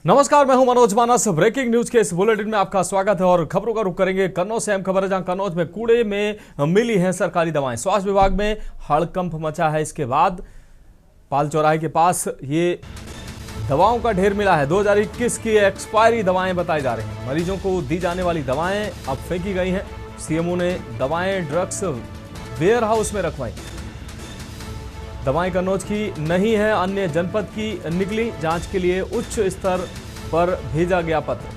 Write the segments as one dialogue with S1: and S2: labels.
S1: नमस्कार, मैं हूं मनोज मानस। ब्रेकिंग न्यूज के इस बुलेटिन में आपका स्वागत है और खबरों का रुख करेंगे कन्नौज से। अहम खबर है जहां कन्नौज में कूड़े में मिली हैं सरकारी दवाएं। स्वास्थ्य विभाग में हड़कंप मचा है। इसके बाद पाल चौराहे के पास ये दवाओं का ढेर मिला है। 2021 की एक्सपायरी दवाएं बताई जा रही हैं। मरीजों को दी जाने वाली दवाएं अब फेंकी गई हैं। सीएमओ ने दवाएं ड्रग्स वेयर हाउस में रखवाई। दवाएं कन्नौज की नहीं है, अन्य जनपद की निकली। जांच के लिए उच्च स्तर पर भेजा गया पत्र।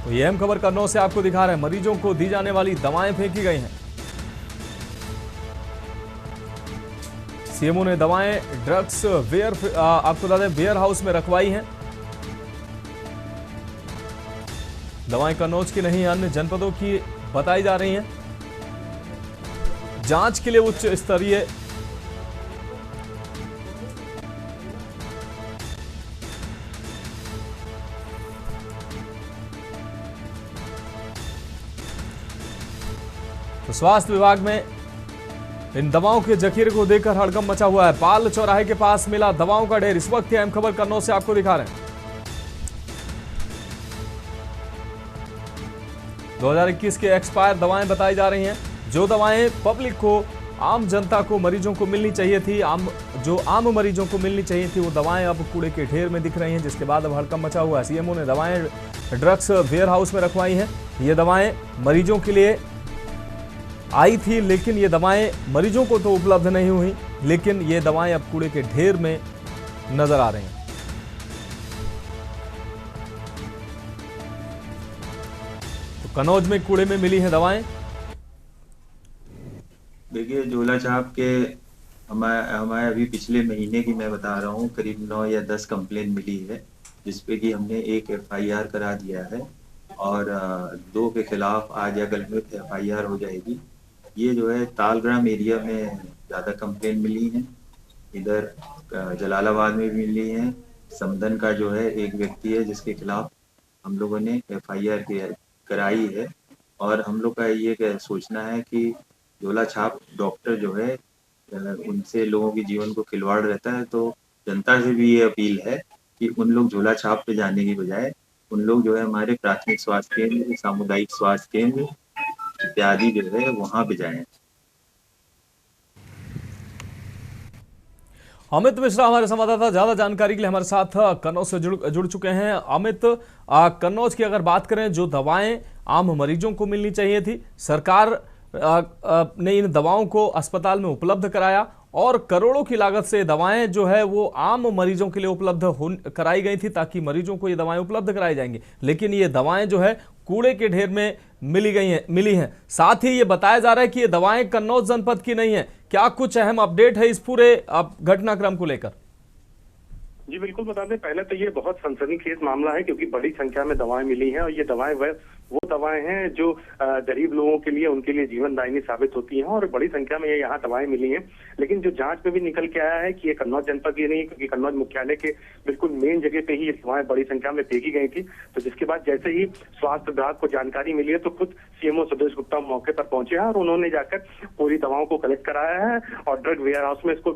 S1: तो यह अहम खबर कन्नौज से आपको दिखा रहे हैं। मरीजों को दी जाने वाली दवाएं फेंकी गई हैं। सीएमओ ने दवाएं ड्रग्स आपको बता दें वेयर हाउस में रखवाई हैं। दवाएं कन्नौज की नहीं, अन्य जनपदों की बताई जा रही हैं। जांच के लिए उच्च स्तरीय तो स्वास्थ्य विभाग में इन दवाओं के जखीरे को देखकर हड़कंप मचा हुआ है। पाल चौराहे के पास मिला दवाओं का ढेर। इस वक्त की अहम खबर कन्नौज से आपको दिखा रहे हैं। 2021 के एक्सपायर दवाएं बताई जा रही हैं। जो दवाएं पब्लिक को, आम जनता को, मरीजों को मिलनी चाहिए थी, आम मरीजों को मिलनी चाहिए थी, वो दवाएं अब कूड़े के ढेर में दिख रही हैं, जिसके बाद अब हड़कंप मचा हुआ है। सीएमओ ने दवाएं ड्रग्स वेयर हाउस में रखवाई हैं। ये दवाएं मरीजों के लिए आई थी, लेकिन ये दवाएं मरीजों को तो उपलब्ध नहीं हुई, लेकिन ये दवाएं अब कूड़े के ढेर में नजर आ रही हैं। तो कन्नौज में कूड़े में मिली हैं दवाएं।
S2: देखिए, झोला छाप के हमारे अभी पिछले महीने की मैं बता रहा हूँ, करीब 9 या 10 कंप्लेन मिली है, जिसपे कि हमने एक एफआईआर करा दिया है और 2 के खिलाफ आज या कल में एफआईआर हो जाएगी। ये जो है तालग्राम एरिया में ज़्यादा कंप्लेन मिली हैं, इधर जलालाबाद में भी मिली हैं। समदन का जो है एक व्यक्ति है जिसके खिलाफ हम लोगों ने एफआईआर कराई है। और हम लोग का ये सोचना है कि झोला छाप डॉक्टर जो है उनसे लोगों के जीवन को खिलवाड़ रहता है। तो जनता से भी ये अपील है कि उन लोग झोला छाप पे जाने की बजाय उन लोग जो है हमारे प्राथमिक स्वास्थ्य केंद्र, सामुदायिक स्वास्थ्य केंद्र इत्यादि जो है वहां पे जाएं।
S1: अमित मिश्रा हमारे संवाददाता ज्यादा जानकारी के लिए हमारे साथ कन्नौज से जुड़ चुके हैं। अमित, कन्नौज की अगर बात करें, जो दवाएं आम मरीजों को मिलनी चाहिए थी, सरकार ने इन दवाओं को अस्पताल में उपलब्ध कराया और करोड़ों की लागत से दवाएं जो है वो आम मरीजों के लिए उपलब्ध कराई गई थी, ताकि मरीजों को ये दवाएं उपलब्ध कराई जाएंगी। लेकिन ये दवाएं जो है कूड़े के ढेर में मिली हैं। साथ ही ये बताया जा रहा है कि ये दवाएं कन्नौज जनपद की नहीं है। क्या कुछ अहम अपडेट है इस पूरे घटनाक्रम को लेकर?
S3: जी बिल्कुल, बता दें, पहले तो ये बहुत सनसनीखेज मामला है, क्योंकि बड़ी संख्या में दवाएं मिली हैं और ये दवाएं वो दवाएं हैं जो गरीब लोगों के लिए, उनके लिए जीवनदायिनी साबित होती हैं और बड़ी संख्या में ये यहाँ दवाएं मिली हैं। लेकिन जो जांच में भी निकल के आया है कि ये कन्नौज जनपद की नहीं, क्योंकि कन्नौज मुख्यालय के बिल्कुल मेन जगह पे ही ये दवाएं बड़ी संख्या में फेंकी गई थी। तो जिसके बाद जैसे ही स्वास्थ्य विभाग को जानकारी मिली है तो खुद सीएमओ सुदेश गुप्ता मौके पर पहुंचे हैं और उन्होंने जाकर पूरी दवाओं को कलेक्ट कराया है और ड्रग वेयर हाउस में इसको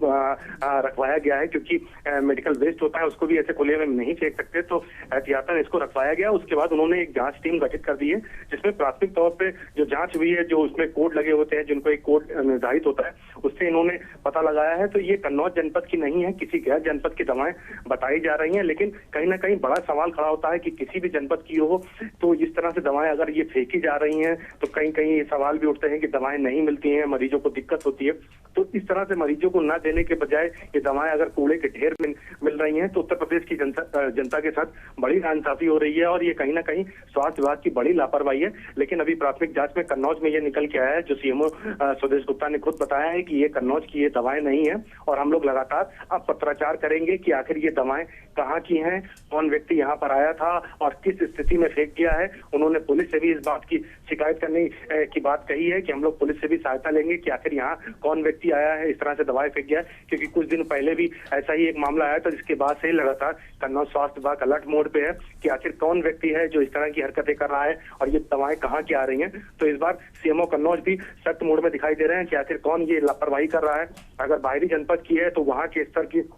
S3: रखवाया गया है, क्योंकि मेडिकल वेस्ट होता है उसको भी ऐसे खुले में नहीं फेंक सकते, तो एहतियातन इसको रखवाया गया। उसके बाद उन्होंने एक जांच टीम गठित कर दी है, जिसमें प्राथमिक तौर पे जो जांच हुई है, जो उसमें कोड लगे होते हैं, जिनको एक कोड निर्धारित होता है, उससे इन्होंने पता लगाया है। तो ये कन्नौज जनपद की नहीं है, किसी गैर जनपद की दवाएं बताई जा रही हैं। लेकिन कहीं ना कहीं बड़ा सवाल खड़ा होता है कि किसी भी जनपद की हो तो इस तरह से दवाएं अगर ये फेंकी जा रही हैं तो कहीं कहीं ये सवाल भी उठते हैं कि दवाएं नहीं मिलती हैं, मरीजों को दिक्कत होती है। तो इस तरह से मरीजों को न देने के बजाय ये दवाएं अगर कूड़े के ढेर में मिल रही हैं तो उत्तर प्रदेश की जनता के साथ बड़ी नाइंसाफी हो रही है और ये कहीं ना कहीं स्वास्थ्य विभाग की बड़ी लापरवाही है। लेकिन अभी प्राथमिक जांच में कन्नौज में ये निकल के आया है, जो सीएमओ सुदेश गुप्ता ने खुद बताया है कि ये कन्नौज की ये दवाएं नहीं है और हम लोग लगातार अब पत्राचार करेंगे कि आखिर ये दवाएं कहाँ की हैं, कौन व्यक्ति यहाँ पर आया था और किस स्थिति में फेंक गया है। उन्होंने पुलिस से भी इस बात की शिकायत करने की बात कही है कि हम लोग पुलिस से भी सहायता लेंगे कि आखिर यहाँ कौन व्यक्ति आया है, इस तरह से दवाएं फेंक गया है। क्योंकि कुछ दिन पहले भी ऐसा ही एक मामला आया था, जिसके बाद से लगातार कन्नौज स्वास्थ्य विभाग अलर्ट मोड पे है कि आखिर कौन व्यक्ति है जो इस तरह की हरकतें कर रहा है और ये दवाएं कहाँ की आ रही हैं। तो इस बार सीएमओ कन्नौज भी सख्त मोड में दिखाई दे रहे हैं कि आखिर कौन ये लापरवाही कर रहा है। अगर बाहरी जनपद की है तो वहाँ के स्तर की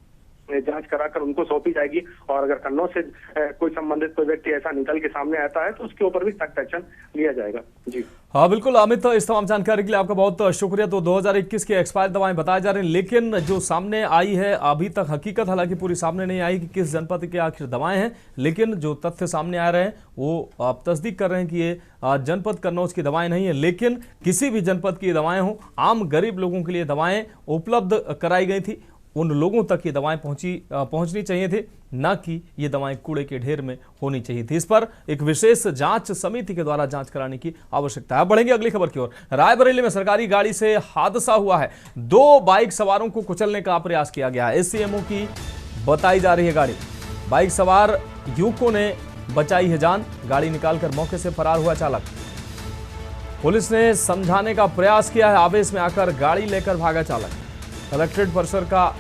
S3: जांच कराकर उनको सौंपी जाएगी, और अगर कन्नौज से कोई संबंधित कोई व्यक्ति ऐसा निकल के सामने आता है तो उसके ऊपर भी सख्त एक्शन लिया जाएगा। जी
S1: हाँ बिल्कुल अमित, इस तमाम जानकारी के लिए आपका बहुत शुक्रिया। तो 2021 की एक्सपायर दवाएं बताई जा रही हैं, लेकिन जो सामने आई है अभी तक हकीकत हालांकि पूरी सामने नहीं आई कि किस जनपद की आखिर दवाएं हैं, लेकिन जो तथ्य सामने आ रहे हैं वो आप तस्दीक कर रहे हैं कि ये जनपद कन्नौज की दवाएं नहीं है, लेकिन किसी भी जनपद की दवाएं हों, आम गरीब लोगों के लिए दवाएं उपलब्ध कराई गई थी, उन लोगों तक ये दवाएं पहुंचनी चाहिए थी, ना कि ये दवाएं कूड़े के ढेर में होनी चाहिए थी। इस पर एक विशेष जांच समिति के द्वारा जांच कराने की आवश्यकता है। बढ़ेंगे अगली खबर की ओर। रायबरेली में सरकारी गाड़ी से हादसा हुआ है, 2 बाइक सवारों को कुचलने का प्रयास किया गया है। एससीएमओ की बताई जा रही है गाड़ी, बाइक सवार युवकों ने बचाई है जान, गाड़ी निकालकर मौके से फरार हुआ चालक। पुलिस ने समझाने का प्रयास किया है, आवेश में आकर गाड़ी लेकर भागा चालक। कलेक्ट्रेट परिसर का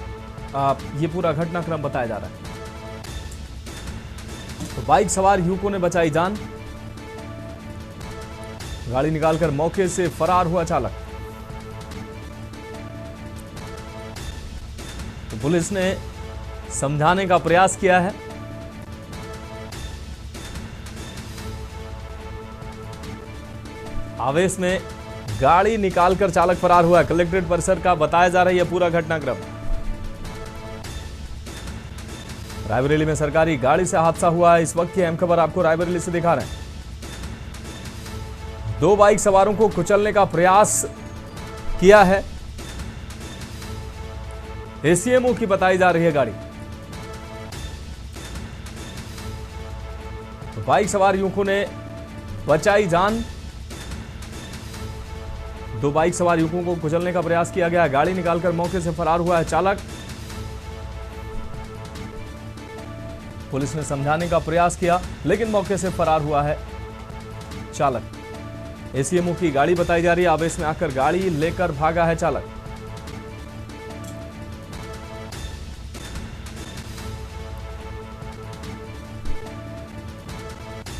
S1: ये पूरा घटनाक्रम बताया जा रहा है। तो बाइक सवार युवकों ने बचाई जान, गाड़ी निकालकर मौके से फरार हुआ चालक। तो पुलिस ने समझाने का प्रयास किया है। आवेश में गाड़ी निकालकर चालक फरार हुआ है। कलेक्ट्रेट परिसर का बताया जा रहा है पूरा घटनाक्रम। रायबरेली में सरकारी गाड़ी से हादसा हुआ है। इस वक्त की अहम खबर आपको रायबरेली से दिखा रहे हैं। 2 बाइक सवारों को कुचलने का प्रयास किया है। एसीएमओ की बताई जा रही है गाड़ी। तो बाइक सवार युवकों ने बचाई जान, 2 बाइक सवार युवकों को कुचलने का प्रयास किया गया। गाड़ी निकालकर मौके से फरार हुआ है चालक। पुलिस ने समझाने का प्रयास किया, लेकिन मौके से फरार हुआ है चालक। एसीएमओ की गाड़ी बताई जा रही है, आवेश में आकर गाड़ी लेकर भागा है चालक।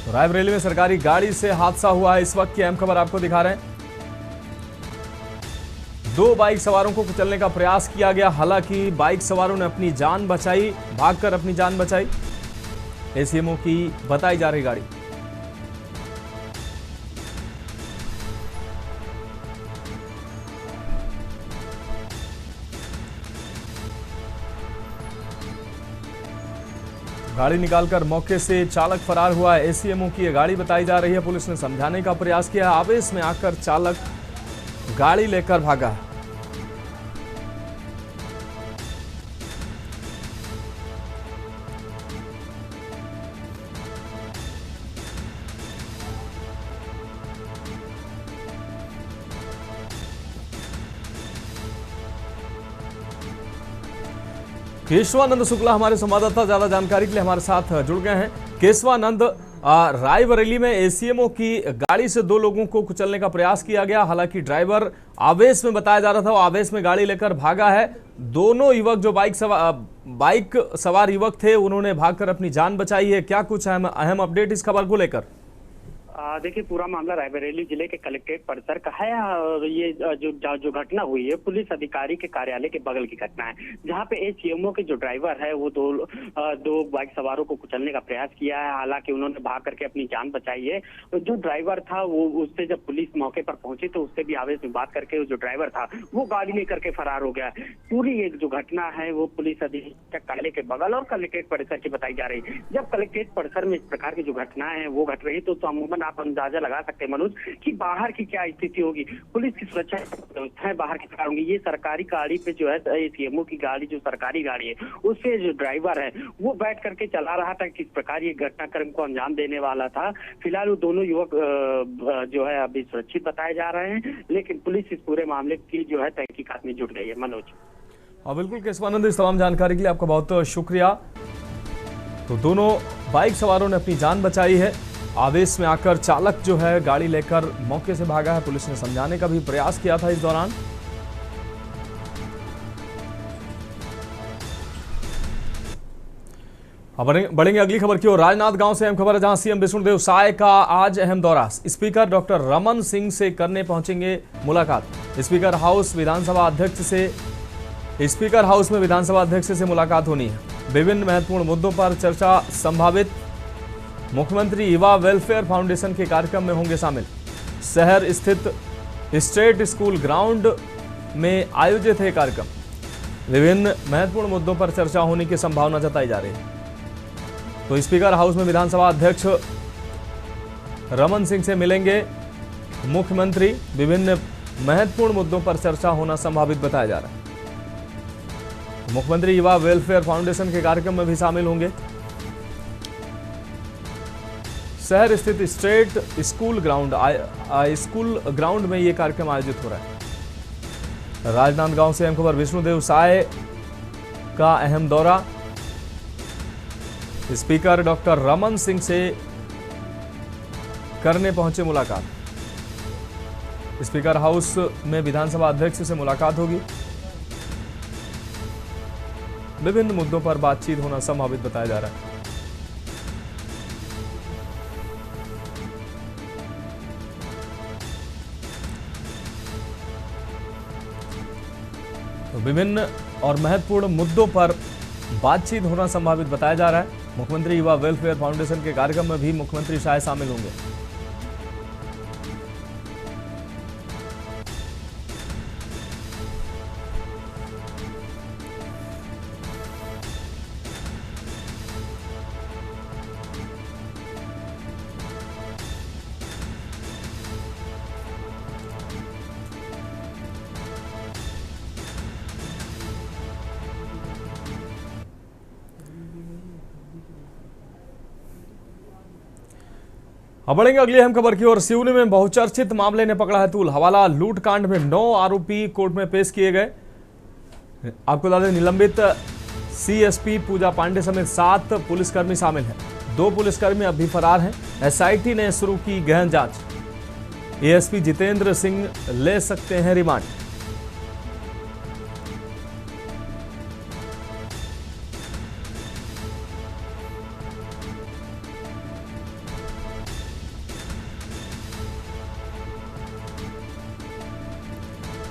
S1: तो रायबरेली में सरकारी गाड़ी से हादसा हुआ है। इस वक्त की अहम खबर आपको दिखा रहे हैं। 2 बाइक सवारों को कुचलने का प्रयास किया गया, हालांकि बाइक सवारों ने अपनी जान बचाई, भागकर अपनी जान बचाई। एसीएमओ की बताई जा रही गाड़ी। गाड़ी निकालकर मौके से चालक फरार हुआ है। एसीएमओ की यह गाड़ी बताई जा रही है। पुलिस ने समझाने का प्रयास किया, आवेश में आकर चालक गाड़ी लेकर भागा है। केशवानंद शुक्ला हमारे संवाददाता ज्यादा जानकारी के लिए हमारे साथ जुड़ गए हैं। केशवानंद, रायबरेली में एसीएमओ की गाड़ी से 2 लोगों को कुचलने का प्रयास किया गया, हालांकि ड्राइवर आवेश में बताया जा रहा था, वो आवेश में गाड़ी लेकर भागा है। दोनों युवक जो बाइक सवार युवक थे, उन्होंने भागकर अपनी जान बचाई है। क्या कुछ अहम अपडेट इस खबर को लेकर?
S4: देखिए, पूरा मामला रायबरेली जिले के कलेक्ट्रेट परिसर का है और ये जो घटना हुई है पुलिस अधिकारी के कार्यालय के बगल की घटना है, जहां पे एसीएमओ के जो ड्राइवर है वो दो बाइक सवारों को कुचलने का प्रयास किया है। हालांकि उन्होंने भाग करके अपनी जान बचाई है। जो ड्राइवर था वो उससे जब पुलिस मौके पर पहुंची तो उससे भी आवेश में बात करके जो ड्राइवर था वो गाड़ी लेकर के फरार हो गया। पूरी एक जो घटना है वो पुलिस अधीक्षक कार्यालय के बगल और कलेक्ट्रेट परिसर की बताई जा रही है। जब कलेक्ट्रेट परिसर में इस प्रकार की जो घटनाएं हैं वो घट रही तो अमूमन आप अंदाजा लगा सकते हैं मनोज कि बाहर की क्या स्थिति होगी, पुलिस की सुरक्षा व्यवस्थाएं बाहर की तरह होंगी। ये सरकारी गाड़ी पे जो है एसीएमओ की गाड़ी जो सरकारी गाड़ी है उससे जो ड्राइवर है वो बैठ करके चला रहा था, किस प्रकार ये घटनाक्रम को अंजाम देने वाला था। फिलहाल वो दोनों युवक जो है अभी सुरक्षित बताए जा रहे हैं, लेकिन पुलिस इस पूरे मामले की जो है तहकीकात में जुट गई है। मनोज।
S1: हाँ बिल्कुल केशवानंद, इस तमाम जानकारी के लिए आपका बहुत शुक्रिया। तो दोनों बाइक सवारों ने अपनी जान बचाई है। आवेश में आकर चालक जो है गाड़ी लेकर मौके से भागा है। पुलिस ने समझाने का भी प्रयास किया था इस दौरान। बढ़ेंगे अगली खबर की ओर। राजनाथ गांव से अहम खबर है, जहां सीएम विष्णुदेव साय का आज अहम दौरा। स्पीकर डॉक्टर रमन सिंह से करने पहुंचेंगे मुलाकात। स्पीकर हाउस विधानसभा अध्यक्ष से स्पीकर हाउस में विधानसभा अध्यक्ष से मुलाकात होनी है। विभिन्न महत्वपूर्ण मुद्दों पर चर्चा संभावित। मुख्यमंत्री युवा वेलफेयर फाउंडेशन के कार्यक्रम में होंगे शामिल। शहर स्थित स्टेट स्कूल ग्राउंड में आयोजित है कार्यक्रम। विभिन्न महत्वपूर्ण मुद्दों पर चर्चा होने की संभावना जताई जा रही है। तो स्पीकर हाउस में विधानसभा अध्यक्ष रमन सिंह से मिलेंगे मुख्यमंत्री। विभिन्न महत्वपूर्ण मुद्दों पर चर्चा होना संभावित बताया जा रहा है। मुख्यमंत्री युवा वेलफेयर फाउंडेशन के कार्यक्रम में भी शामिल होंगे। शहर स्थित स्टेट स्कूल ग्राउंड में यह कार्यक्रम आयोजित हो रहा है। राजनांदगांव से अहम खबर, विष्णुदेव साय का अहम दौरा। स्पीकर डॉक्टर रमन सिंह से करने पहुंचे मुलाकात। स्पीकर हाउस में विधानसभा अध्यक्ष से मुलाकात होगी। विभिन्न मुद्दों पर बातचीत होना संभावित बताया जा रहा है। तो विभिन्न और महत्वपूर्ण मुद्दों पर बातचीत होना संभावित बताया जा रहा है। मुख्यमंत्री युवा वेलफेयर फाउंडेशन के कार्यक्रम में भी मुख्यमंत्री शायद शामिल होंगे। अब बढ़ेंगे अगली अहम खबर की ओर। सिवनी में बहुचर्चित मामले ने पकड़ा है तूल। हवाला लूट कांड में 9 आरोपी कोर्ट में पेश किए गए। आपको बता दें, निलंबित सीएसपी पूजा पांडे समेत 7 पुलिसकर्मी शामिल हैं। 2 पुलिसकर्मी अब भी फरार हैं। एसआईटी ने शुरू की गहन जांच। एएसपी जितेंद्र सिंह ले सकते हैं रिमांड।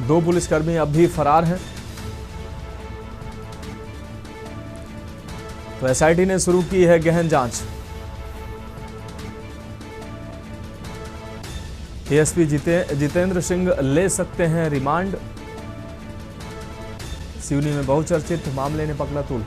S1: दो पुलिसकर्मी अब भी फरार हैं। तो एसआईटी ने शुरू की है गहन जांच। एएसपी जितेंद्र सिंह ले सकते हैं रिमांड। सिवनी में बहुचर्चित मामले ने पकड़ा तूल।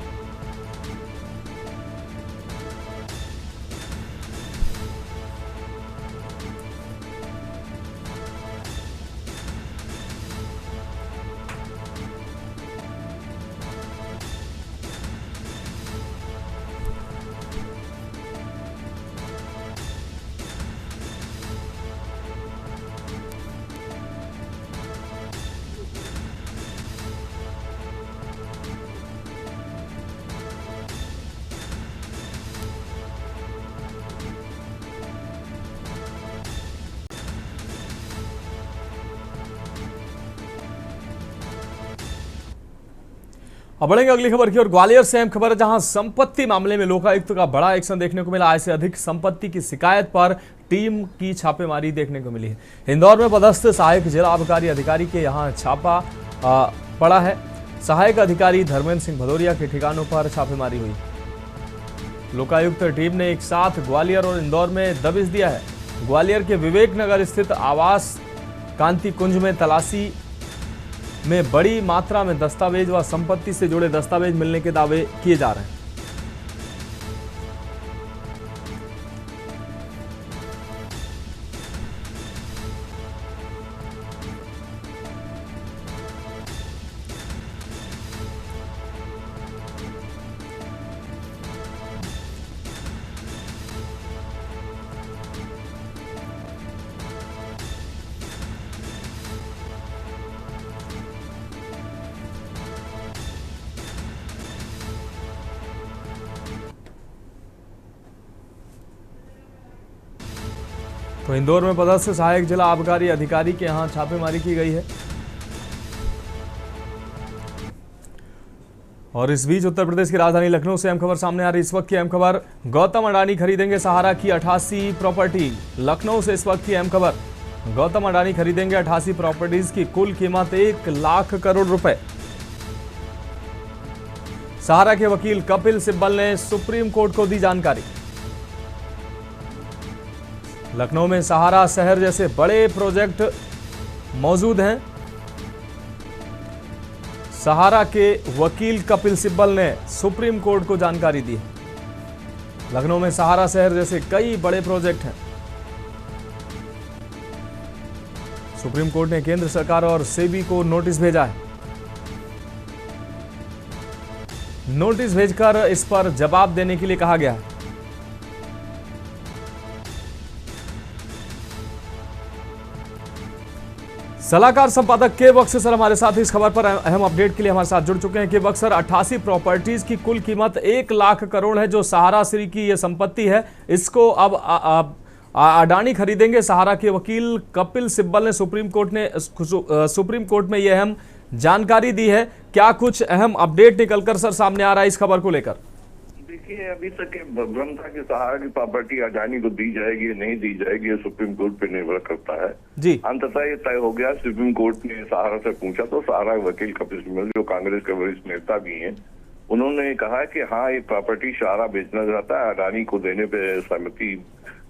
S1: अब बढ़ेंगे अगली खबर की ओर। ग्वालियर से अहम खबर है, जहां संपत्ति मामले में लोकायुक्त का बड़ा एक्शन देखने को मिला। आय से अधिक संपत्ति की शिकायत पर टीम की छापेमारी देखने को मिली है। इंदौर में पदस्थ सहायक जिला आबकारी अधिकारी के यहां छापा पड़ा है। सहायक अधिकारी धर्मेंद्र सिंह भदौरिया के ठिकानों पर छापेमारी हुई। लोकायुक्त टीम ने एक साथ ग्वालियर और इंदौर में दबिश दिया है। ग्वालियर के विवेक नगर स्थित आवास कांति कुंज में तलाशी में बड़ी मात्रा में दस्तावेज व संपत्ति से जुड़े दस्तावेज मिलने के दावे किए जा रहे हैं। तो इंदौर में पदस्थ सहायक जिला आबकारी अधिकारी के यहां छापेमारी की गई है। और इस बीच उत्तर प्रदेश की राजधानी लखनऊ से अहम खबर सामने आ रही। इस वक्त की अहम खबर, गौतम अडानी खरीदेंगे सहारा की 88 प्रॉपर्टी। लखनऊ से इस वक्त की अहम खबर, गौतम अडानी खरीदेंगे 88 प्रॉपर्टीज की कुल कीमत 1 लाख करोड़ रुपए। सहारा के वकील कपिल सिब्बल ने सुप्रीम कोर्ट को दी जानकारी। लखनऊ में सहारा शहर जैसे बड़े प्रोजेक्ट मौजूद हैं। सहारा के वकील कपिल सिब्बल ने सुप्रीम कोर्ट को जानकारी दी। लखनऊ में सहारा शहर जैसे कई बड़े प्रोजेक्ट हैं। सुप्रीम कोर्ट ने केंद्र सरकार और सेबी को नोटिस भेजा है। नोटिस भेजकर इस पर जवाब देने के लिए कहा गया है। सलाहकार संपादक के बख्श सर हमारे साथ इस खबर पर अहम अपडेट के लिए हमारे साथ जुड़ चुके हैं। के बख्श सर, 88 प्रॉपर्टीज की कुल कीमत 1 लाख करोड़ है जो सहारा श्री की यह संपत्ति है, इसको अब अडानी खरीदेंगे। सहारा के वकील कपिल सिब्बल ने सुप्रीम कोर्ट में यह अहम जानकारी दी है। क्या कुछ अहम अपडेट निकलकर सर सामने आ रहा है इस खबर को लेकर?
S5: देखिए, अभी तक भ्रम था कि सहारा की प्रॉपर्टी अडानी को दी जाएगी या नहीं दी जाएगी, ये सुप्रीम कोर्ट पे निर्भर करता है
S1: जी।
S5: अंततः ये तय हो गया। सुप्रीम कोर्ट ने सहारा से पूछा तो सहारा वकील कपिल सिब्बल जो कांग्रेस के वरिष्ठ नेता भी हैं, उन्होंने कहा कि हाँ, ये प्रॉपर्टी सहारा बेचना चाहता है, अडानी को देने पे सहमति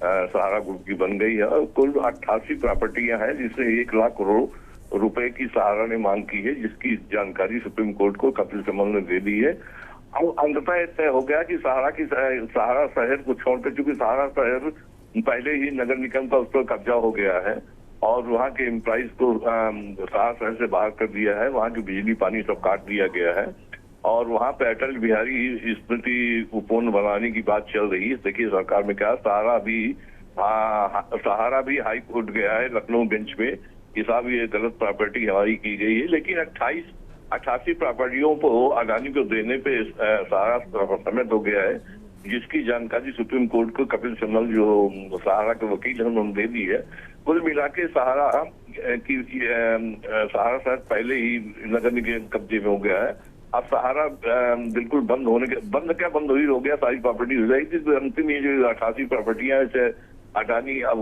S5: सहारा ग्रुप की बन गई है। और कुल 88 प्रॉपर्टियां हैं जिससे 1 लाख करोड़ रुपए की सहारा ने मांग की है, जिसकी जानकारी सुप्रीम कोर्ट को कपिल सिब्बल ने दे दी है। अब अंततः तय हो गया कि सहारा शहर को छोड़कर, चूंकि सहारा शहर पहले ही नगर निगम का उस पर कब्जा हो गया है और वहाँ के एम्प्लॉइज को सहारा शहर से बाहर कर दिया है, वहाँ की बिजली पानी सब काट दिया गया है और वहाँ पे अटल बिहारी स्मृति उपवन बनाने की बात चल रही है। देखिए सरकार में क्या, सहारा भी हाई कोर्ट गया है लखनऊ बेंच में कि साहब ये गलत प्रॉपर्टी हमारी की गई है, लेकिन 88 प्रॉपर्टियों को अडानी को देने पे सहारा सहमत हो गया है, जिसकी जानकारी सुप्रीम कोर्ट को कपिल सिब्बल जो सहारा के वकील हैं उन्होंने दे दी है। कुल मिला के सहारा शहर पहले ही नगर निगम कब्जे में हो गया है। अब सहारा बिल्कुल बंद ही हो गया, सारी प्रॉपर्टी हो जाएगी। तो अंतिम ये जो 88 प्रॉपर्टियां है, अडानी अब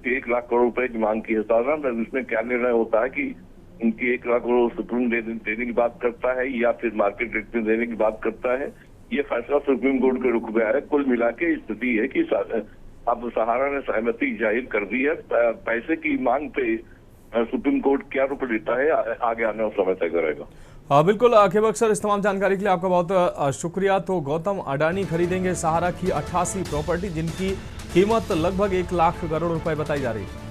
S5: 1 लाख करोड़ रुपए की मांग की है सहारा, उसमें क्या निर्णय होता है कि उनकी 1 लाख करोड़ सुप्रीम देने की बात करता है या फिर मार्केट रेट में देने की बात करता है, ये फैसला सुप्रीम कोर्ट के रुख में आया है। कुल मिला के स्थिति है कि अब सहारा ने सहमति जाहिर कर दी है। पैसे की मांग पे सुप्रीम कोर्ट क्या रुख लेता है आगे आने वाला समय तय करेगा।
S1: बिल्कुल केबक सर, इस तमाम जानकारी के लिए आपका बहुत शुक्रिया। तो गौतम अडानी खरीदेंगे सहारा की 88 प्रॉपर्टी जिनकी कीमत लगभग 1 लाख करोड़ रुपए बताई जा रही है।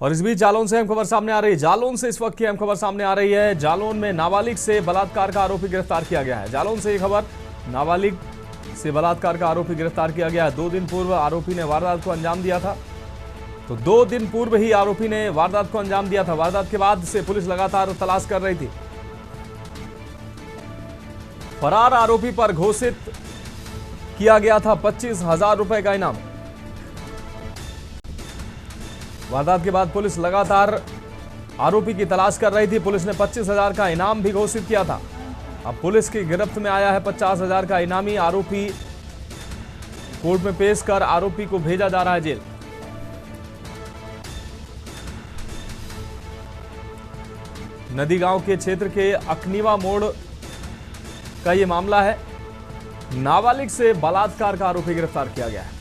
S1: और इस बीच जालौन से अहम खबर सामने आ रही है। जालौन से इस वक्त की अहम खबर सामने आ रही है। जालौन में नाबालिग से बलात्कार का आरोपी गिरफ्तार किया गया है। जालौन से ये खबर, नाबालिग से बलात्कार का आरोपी गिरफ्तार किया गया है। 2 दिन पूर्व आरोपी ने वारदात को अंजाम दिया था। तो 2 दिन पूर्व ही आरोपी ने वारदात को अंजाम दिया था। वारदात के बाद से पुलिस लगातार तलाश कर रही थी। फरार आरोपी पर घोषित किया गया था 25,000 रुपए का इनाम। वारदात के बाद पुलिस लगातार आरोपी की तलाश कर रही थी। पुलिस ने 25,000 का इनाम भी घोषित किया था। अब पुलिस की गिरफ्त में आया है 50,000 का इनामी आरोपी। कोर्ट में पेश कर आरोपी को भेजा जा रहा है जेल। नदी गांव के क्षेत्र के अकनीवा मोड़ का यह मामला है। नाबालिग से बलात्कार का आरोपी गिरफ्तार किया गया है।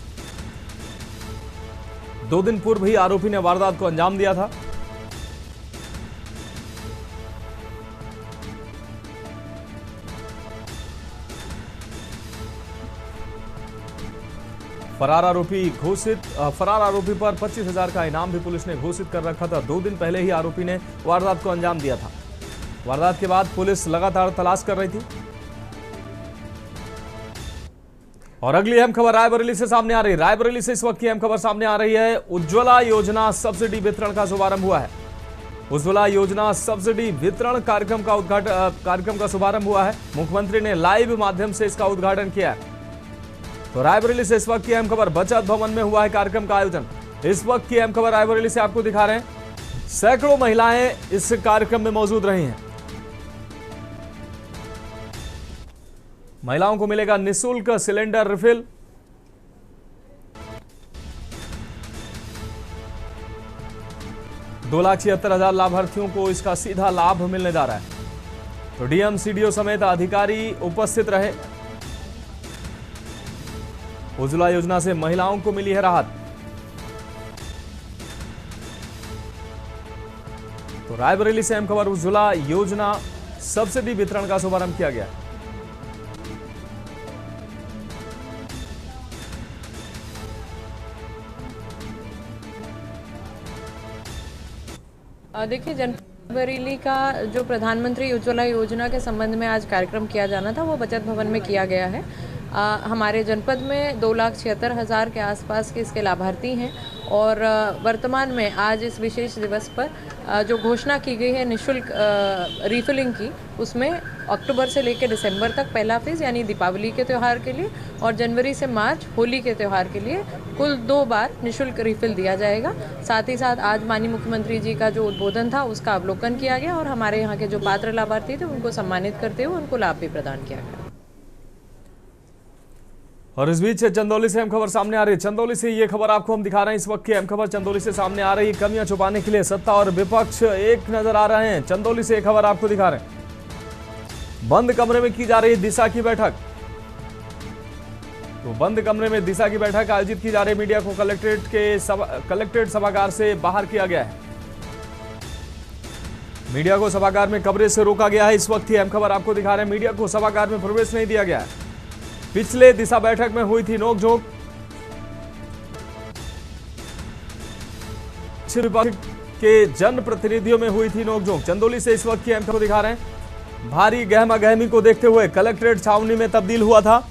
S1: 2 दिन पूर्व ही आरोपी ने वारदात को अंजाम दिया था। फरार आरोपी पर 25,000 का इनाम भी पुलिस ने घोषित कर रखा था। 2 दिन पहले ही आरोपी ने वारदात को अंजाम दिया था। वारदात के बाद पुलिस लगातार तलाश कर रही थी। और अगली अहम खबर रायबरेली से सामने आ रही है। रायबरेली से इस वक्त की अहम खबर सामने आ रही है। उज्ज्वला योजना सब्सिडी वितरण का शुभारंभ हुआ है। उज्ज्वला योजना सब्सिडी वितरण कार्यक्रम का शुभारंभ हुआ है। मुख्यमंत्री ने लाइव माध्यम से इसका उद्घाटन किया है। तो रायबरेली से इस वक्त की अहम खबर, बचत भवन में हुआ है कार्यक्रम का आयोजन। इस वक्त की अहम खबर रायबरेली से आपको दिखा रहे हैं। सैकड़ों महिलाएं इस कार्यक्रम में मौजूद रही हैं। महिलाओं को मिलेगा निःशुल्क सिलेंडर रिफिल। दो 2,76,000 लाभार्थियों को इसका सीधा लाभ मिलने जा रहा है। तो डीएम सीडीओ समेत अधिकारी उपस्थित रहे। उज्ज्वला योजना से महिलाओं को मिली है राहत। तो रायबरेली से अहम खबर, उज्ज्वला योजना सब्सिडी वितरण का शुभारंभ किया गया।
S6: देखिए, जनवरी का जो प्रधानमंत्री उज्ज्वला योजना के संबंध में आज कार्यक्रम किया जाना था वो बचत भवन में किया गया है। हमारे जनपद में 2,76,000 के आसपास के इसके लाभार्थी हैं और वर्तमान में आज इस विशेष दिवस पर जो घोषणा की गई है निःशुल्क रिफिलिंग की, उसमें अक्टूबर से लेकर दिसंबर तक पहला फेज़ यानी दीपावली के त्यौहार के लिए और जनवरी से मार्च होली के त्यौहार के लिए कुल 2 बार निःशुल्क रिफिल दिया जाएगा। साथ ही साथ आज माननीय मुख्यमंत्री जी का जो उद्बोधन था उसका अवलोकन किया गया और हमारे यहाँ के जो पात्र लाभार्थी थे उनको सम्मानित करते हुए उनको लाभ भी प्रदान किया गया।
S1: और इस बीच चंदौली से अहम खबर सामने आ रही है। चंदौली से ये खबर आपको हम दिखा रहे हैं इस वक्त की अहम खबर चंदौली से सामने आ रही है। कमियां छुपाने के लिए सत्ता और विपक्ष एक नजर आ रहे हैं। चंदौली से ये खबर आपको दिखा रहे हैं। बंद कमरे में की जा रही दिशा की बैठक। तो बंद कमरे में दिशा की बैठक आयोजित की जा रही। मीडिया को कलेक्ट्रेट सभागार से बाहर किया गया है। मीडिया को सभागार में कवरेज से रोका गया है। इस वक्त की अहम खबर आपको दिखा रहे हैं। मीडिया को सभागार में प्रवेश नहीं दिया गया है। पिछले दिशा बैठक में हुई थी नोकझोंक। विपक्ष के जनप्रतिनिधियों में हुई थी नोकझोंक। चंदौली से इस वक्त की अहम खबर दिखा रहे हैं। भारी गहमा गहमी को देखते हुए कलेक्ट्रेट छावनी में तब्दील हुआ था।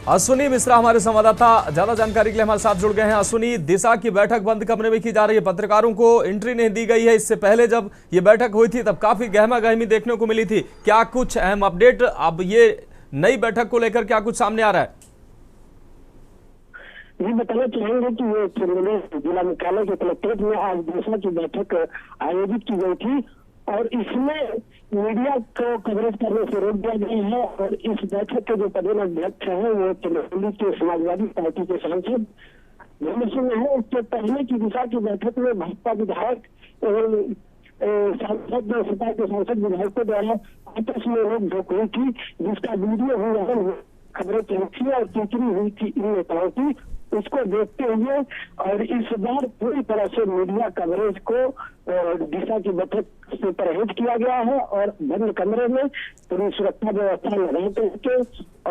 S1: अश्विनी मिश्रा हमारे संवाददाता ज्यादा जानकारी के लिए हमारे साथ जुड़ गए हैं। अश्विनी, दिशा की बैठक बंद कमरे में की जा रही है, पत्रकारों को एंट्री नहीं दी गई है। इससे पहले जब ये बैठक हुई थी तब काफी गहमा गहमी देखने को मिली थी। क्या कुछ अहम अपडेट अब ये नई बैठक को लेकर क्या कुछ सामने आ रहा है?
S7: ये बताना चाहेंगे कि ये चंदौली जिला मुख्यालय के कलेक्ट्रेट में आज दिशा की बैठक आयोजित की गई थी और इसमें मीडिया को कवरेज करने से रोक दिया गया है। और इस बैठक के जो पदेन अध्यक्ष हैं वो चंदौली के समाजवादी पार्टी के सांसद धर्मेंद्र सिंह है। इससे पहले की दिशा की बैठक में भाजपा विधायक एवं सांसद सपा के सांसद विधायकों द्वारा आपस में रोक हुई थी, जिसका वीडियो भी खबरें चली थी और टिप्पणी हुई थी इन नेताओं की। उसको देखते हुए और इस बार पूरी तरह से मीडिया कवरेज को दिशा की बैठक से परहेज किया गया है और बंद कमरे में पूरी सुरक्षा व्यवस्था लगा करके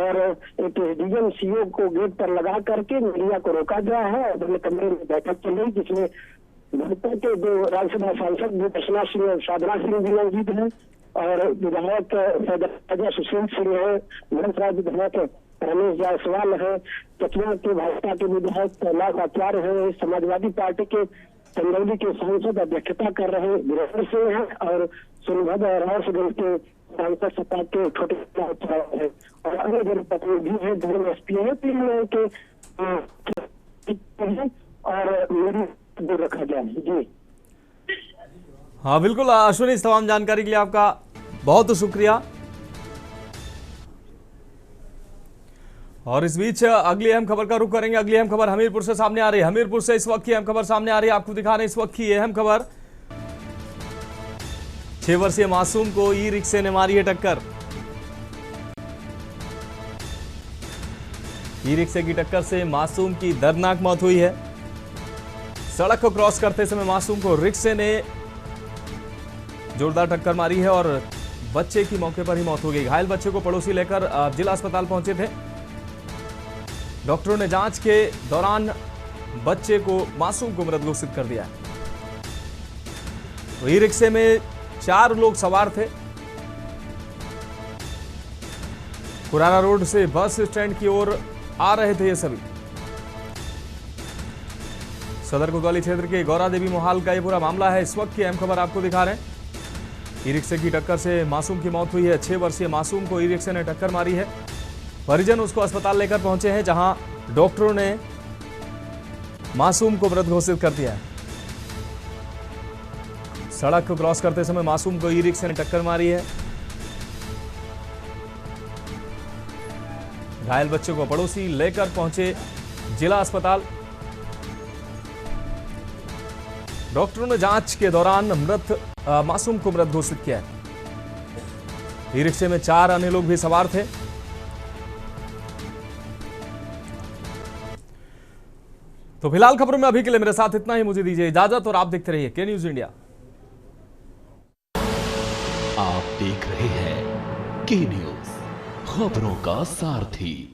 S7: और एक डीएम सीओ को गेट पर लगा करके मीडिया को रोका गया है और बंद कमरे में बैठक चल रही, जिसमें भाजपा के 2 राज्यसभा सांसद दर्शना सिंह और साधना सिंह भी मौजूद हैं और विधायक सुशील सिंह है, भरतराज विधायक रमेश जायसवाल है, चकिया के भाजपा के विधायक कैलाश आचार्य है, समाजवादी पार्टी के चंदौली के सांसद अध्यक्षता कर रहे वीरेंद्र सिंह है और सोनभद्र और हर्षगंज के सांसद सपा के छोटे है और अन्य जनप्रतिनिधि है, दोनों एसपी है, 3 के और मेरी दूर रखा जाए। जी
S1: हाँ बिल्कुल अश्विनी, इस तमाम जानकारी के लिए आपका बहुत शुक्रिया। और इस बीच अगली अहम खबर का रुख करेंगे। अगली अहम खबर हमीरपुर से सामने आ रही है। हमीरपुर से इस वक्त की अहम खबर सामने आ रही है, आपको दिखा रहे हैं इस वक्त की अहम खबर। 6 वर्षीय मासूम को ई रिक्शे ने मारी है टक्कर। ई रिक्शे की टक्कर से मासूम की दर्दनाक मौत हुई है। सड़क को क्रॉस करते समय मासूम को रिक्शे ने जोरदार टक्कर मारी है और बच्चे की मौके पर ही मौत हो गई। घायल बच्चे को पड़ोसी लेकर जिला अस्पताल पहुंचे थे। डॉक्टरों ने जांच के दौरान बच्चे को मासूम को मृत घोषित कर दिया। तो ई रिक्शे में 4 लोग सवार थे। खुराना रोड से बस स्टैंड की ओर आ रहे थे ये सभी। सदर कोतवाली क्षेत्र के गौरा देवी मोहाल का ये पूरा मामला है। इस वक्त की अहम खबर आपको दिखा रहे हैं। ई रिक्शे की टक्कर से मासूम की मौत हुई है। 6 वर्षीय मासूम को ई रिक्शे ने टक्कर मारी है। परिजन उसको अस्पताल लेकर पहुंचे हैं, जहां डॉक्टरों ने मासूम को मृत घोषित कर दिया है। सड़क को क्रॉस करते समय मासूम को ई रिक्शे ने टक्कर मारी है। घायल बच्चे को पड़ोसी लेकर पहुंचे जिला अस्पताल। डॉक्टरों ने जांच के दौरान मृत मासूम को मृत घोषित किया है। ई रिक्शे में 4 अन्य लोग भी सवार थे। तो फिलहाल खबरों में अभी के लिए मेरे साथ इतना ही। मुझे दीजिए इजाजत और आप देखते रहिए के न्यूज इंडिया।
S8: आप देख रहे हैं के न्यूज, खबरों का सारथी।